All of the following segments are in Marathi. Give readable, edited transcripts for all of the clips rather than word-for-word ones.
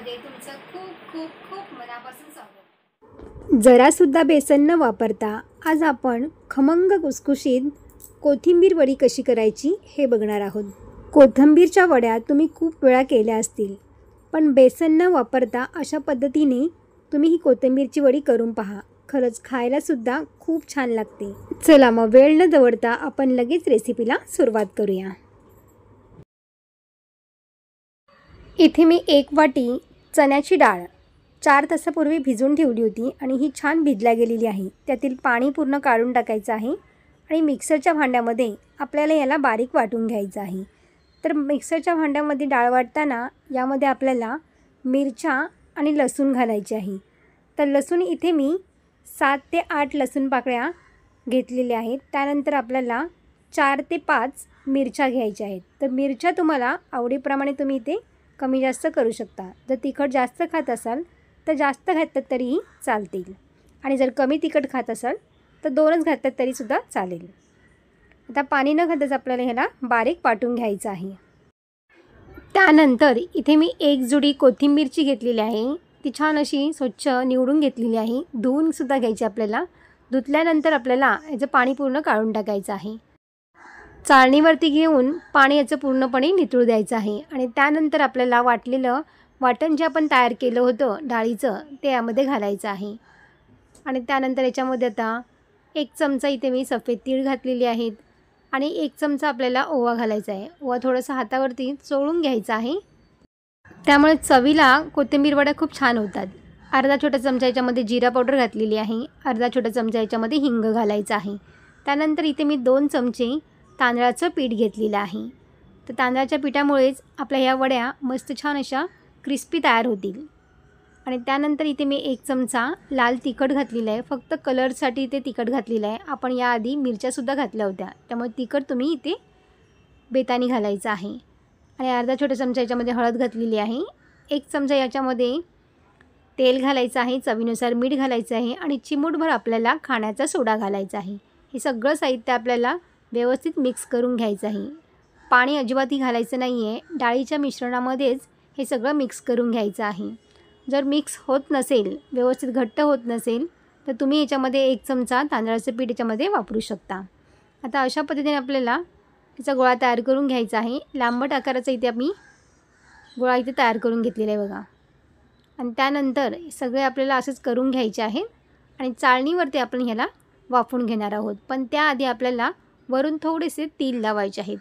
चॅनलमध्ये तुमचं खूप खूप खूप मनापासून स्वागत। जरासुद्धा बेसन न वापरता आज आपण खमंग कुसकुशीत कोथिंबीर वडी कशी करायची हे बघणार आहोत। कोथिंबीरच्या वड्या तुम्ही खूप वेळा केल्या असतील, पण बेसन न वापरता अशा पद्धतीने तुम्ही ही कोथिंबीरची वडी करून पहा। खरंच खायला सुद्धा खूप छान लागते। चला मग वेळ न दवडता आपण लगेच रेसिपीला सुरुवात करूया। इथे मी 1 वाटी चण्याची डाळ 4 तासापूर्वी भिजवून ठेवली होती आणि ही छान भिजल्या गेलेली आहे। त्यातील पाणी पूर्ण काढून टाकायचं आहे आणि मिक्सरच्या भांड्यामध्ये आपल्याला याला बारीक वाटून घ्यायचं आहे। तर मिक्सरच्या भांड्यामध्ये डाळ वाटताना यामध्ये आपल्याला मिरच्या आणि लसूण घालायचे आहे। तर लसूण इथे मी 7 ते 8 लसूण पाकळ्या घेतलेल्या आहेत। त्यानंतर आपल्याला 4 ते 5 मिरच्या घ्यायच्या आहेत। तर मिरच्या तुम्हाला आवडीप्रमाणे तुम्ही इथे कमी जास्त करू शकता। जर तिखट जास्त खात असाल तर जास्त घातलं तरीही चालतील आणि जर कमी तिखट खात असाल तर 2च घातलं तरीसुद्धा चालेल। आता पाणी न घालताच आपल्याला ह्याला बारीक वाटून घ्यायचं आहे। त्यानंतर इथे मी 1 जुडी कोथिंबीरची घेतलेली आहे। ती छान अशी स्वच्छ निवडून घेतलेली आहे। धुवूनसुद्धा घ्यायची आपल्याला। धुतल्यानंतर आपल्याला याचं पाणी पूर्ण काढून टाकायचं आहे। चाळणीवरती घेऊन पाणी याचं पूर्णपणे निथळू द्यायचं आहे आणि त्यानंतर आपल्याला वाटलेलं वाटण जे आपण तयार केलं होतं डाळीचं ते यामध्ये घालायचं आहे। आणि त्यानंतर याच्यामध्ये आता 1 चमचा इथे मी सफेद तीळ घातलेली आहेत आणि 1 चमचा आपल्याला ओवा घालायचा आहे। ओवा थोडंसं हातावरती चोळून घ्यायचा आहे, त्यामुळे चवीला कोथिंबीर वड्या खूप छान होतात। अर्धा छोटा चमचा याच्यामध्ये जिरा पावडर घातलेली आहे। अर्धा छोटा चमचा याच्यामध्ये हिंग घालायचा आहे। त्यानंतर इथे मी 2 चमचे तांदळाचं पीठ घेतलेलं आहे। तर तांदळाच्या पिठामुळेच आपल्या ह्या वड्या मस्त छान अशा क्रिस्पी तयार होतील। आणि त्यानंतर इथे मी 1 चमचा लाल तिखट घातलेलं आहे। फक्त कलरसाठी इथे तिखट घातलेलं आहे। आपण याआधी मिरच्यासुद्धा घातल्या होत्या, त्यामुळे तिखट तुम्ही इथे बेतानी घालायचं आहे। आणि अर्धा छोटा चमचा याच्यामध्ये हळद घातलेली आहे। 1 चमचा याच्यामध्ये तेल घालायचं आहे, चवीनुसार मीठ घालायचं आहे आणि चिमूटभर आपल्याला खाण्याचा सोडा घालायचा आहे। हे सगळं साहित्य आपल्याला व्यवस्थित मिक्स करून घ्यायचं आहे। पाणी अजिबातही घालायचं नाही आहे। डाळीच्या मिश्रणामध्येच हे सगळं मिक्स करून घ्यायचं आहे। जर मिक्स होत नसेल, व्यवस्थित घट्ट होत नसेल तर तुम्ही याच्यामध्ये 1 चमचा तांदळाचं पीठ याच्यामध्ये वापरू शकता। आता अशा पद्धतीने आपल्याला याचा गोळा तयार करून घ्यायचा आहे। लांबट आकाराचा इथे आम्ही गोळा इथे तयार करून घेतलेला आहे बघा। आणि त्यानंतर सगळे आपल्याला असंच करून घ्यायचे आहे आणि चाळणीवरती आपण ह्याला वाफवून घेणार आहोत। पण त्याआधी आपल्याला वरून थोडेसे तीळ लावायचे आहेत।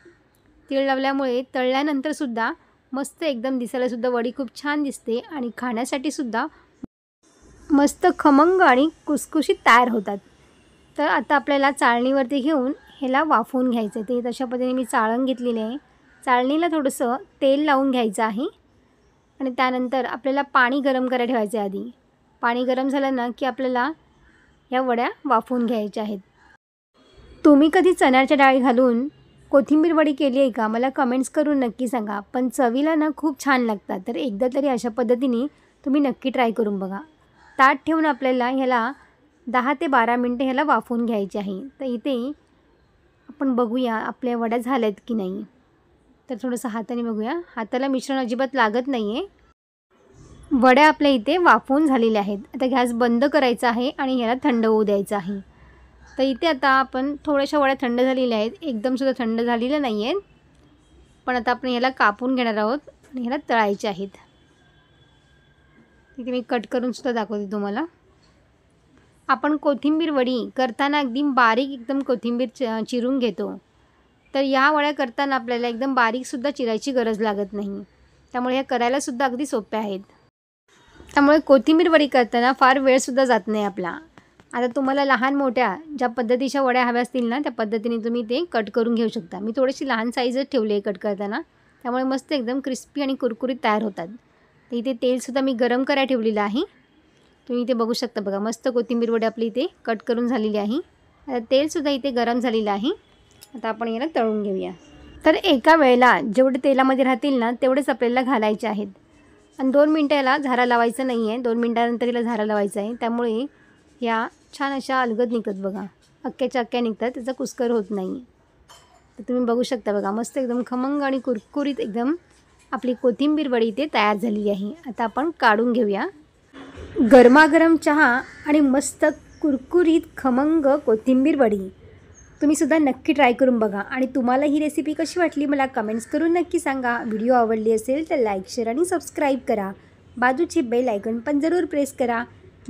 तीळ लावल्यामुळे तळल्यानंतरसुद्धा मस्त एकदम दिसायलासुद्धा वडी खूप छान दिसते आणि खाण्यासाठीसुद्धा मस्त खमंग आणि कुसकुशीत तयार होतात। तर आता आपल्याला चाळणीवरती घेऊन ह्याला वाफवून घ्यायचं आहे। ते तशा पद्धतीने मी चाळण घेतलेली आहे। चाळणीला थोडंसं तेल लावून घ्यायचं आहे आणि त्यानंतर आपल्याला पाणी गरम करायला ठेवायचं आहे आधी। पाणी गरम झालं ना की आपल्याला या वड्या वाफवून घ्यायच्या आहेत। तुम्ही कधी चण्याच्या डाळी घालून कोथिंबीर वडी केली आहे का? मला कमेंट्स करून नक्की सांगा। पण चवीला ना खूप छान लागतात। तर एकदा तरी अशा पद्धतीने तुम्ही नक्की ट्राय करून बघा। ताट ठेवून आपल्याला ह्याला 10 ते 12 मिनटं ह्याला वाफवून घ्यायचे आहे। तर इथे आपण बघूया आपल्या वड्या झाल्यात की नाही। तर थोडंसं हाताने बघूया। हाताला मिश्रण अजिबात लागत नाही आहे। वड्या आपल्या इथे वाफवून झालेल्या आहेत। आता गॅस बंद करायचा आहे आणि ह्याला थंड होऊ द्यायचं आहे। तर इथे आता आपण थोड्याशा वड्या थंड झालेल्या आहेत, एकदमसुद्धा थंड झालेल्या नाही आहेत। पण आता आपण ह्याला कापून घेणार आहोत आणि ह्याला तळायचे आहेत। इथे मी कट करूनसुद्धा दाखवते तुम्हाला। आपण कोथिंबीर वडी करताना अगदी बारीक एकदम कोथिंबीर चिरून घेतो। तर ह्या वड्या करताना आपल्याला एकदम बारीकसुद्धा चिरायची गरज लागत नाही। त्यामुळे ह्या करायलासुद्धा अगदी सोप्या आहेत। त्यामुळे कोथिंबीर वडी करताना फार वेळसुद्धा जात नाही आपला। आता तुम्हाला लहान मोठ्या ज्या पद्धतीच्या वड्या हव्या असतील ना त्या पद्धतीने तुम्ही ते कट करून घेऊ शकता। मी थोडीशी लहान साईजच ठेवली आहे कट करताना, त्यामुळे मस्त एकदम क्रिस्पी आणि कुरकुरीत तयार होतात। तर इथे तेलसुद्धा मी गरम करायला ठेवलेलं आहे। तुम्ही इथे बघू शकता बघा, मस्त कोथिंबीर वडी आपली इथे कट करून झालेली आहे। आता तेलसुद्धा इथे गरम झालेलं आहे। आता आपण याला तळून घेऊया। तर एका वेळेला जेवढे तेलामध्ये राहतील ना तेवढेच आपल्याला घालायचे आहेत आणि 2 मिनटं याला झारा लावायचं नाही आहे। 2 मिनटानंतर याला झारा लावायचा आहे। त्यामुळे या छान अशा अलगद निघतात बघा, अक्क्याच्या अक्क्या निघतात, त्याचा कुस्कर होत नाही। तर तुम्ही बघू शकता बघा, मस्त एकदम खमंग आणि कुरकुरीत एकदम आपली कोथिंबीर वडी इथे तयार झालेली आहे. आता आपण काढून घेऊया. गरमागरम चहा आणि मस्त कुरकुरीत खमंग कोथिंबीर वडी तुम्हीसुद्धा नक्की ट्राय करून बघा. आणि तुम्हाला ही रेसिपी कशी वाटली मला कमेंट्स करून नक्की सांगा. व्हिडिओ आवडली असेल तर लाईक, शेअर आणि सबस्क्राईब करा. बाजूची बेल आयकॉन पण जरूर प्रेस करा,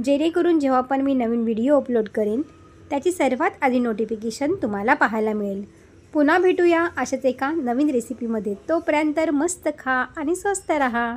जेणेकरून जेव्हा पण मी नवीन व्हिडिओ अपलोड करेन त्याची सर्वात आधी नोटिफिकेशन तुम्हाला पाहायला मिळेल. पुन्हा भेटूया अशाच एका नवीन रेसिपीमध्ये. तोपर्यंत मस्त खा आणि स्वस्त राहा.